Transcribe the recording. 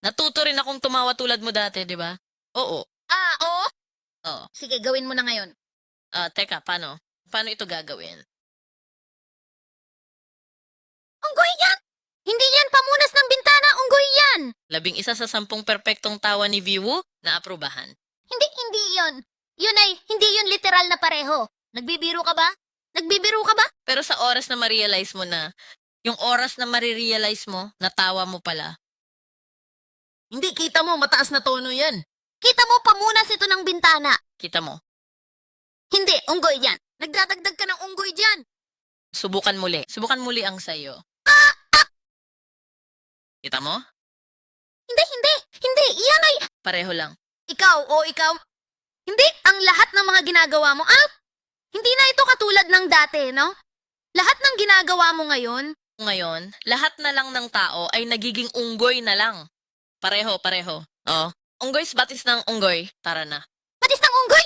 Natuto rin akong tumawa tulad mo dati, di ba? Oo. Oo? Oo. Sige, gawin mo na ngayon. Teka, paano? Paano ito gagawin? Unggoy yan! Hindi yan pamunas ng bintana, unggoy yan! 11 sa 10 perpektong tawa ni Viwu na aprubahan. Hindi yon. Hindi yun literal na pareho. Nagbibiro ka ba? Nagbibiro ka ba? Pero sa oras na ma-realize mo na, yung oras na marirealize mo, natawa mo pala. Hindi, kita mo, mataas na tono yan. Kita mo pamunas ito ng bintana. Kita mo. Hindi, unggoy yan. Nagdadagdag ka ng unggoy dyan. Subukan muli. Subukan muli ang sayo. Kita mo? Hindi. Iyan ay... Pareho lang. Ikaw. Hindi, ang lahat ng mga ginagawa mo, hindi na ito katulad ng dati, no? Lahat ng ginagawa mo ngayon, Ngayon, lahat na lang ng tao ay nagiging unggoy na lang. Pareho. Oh. Unggoy's batis ng unggoy. Tara na. batis ng unggoy!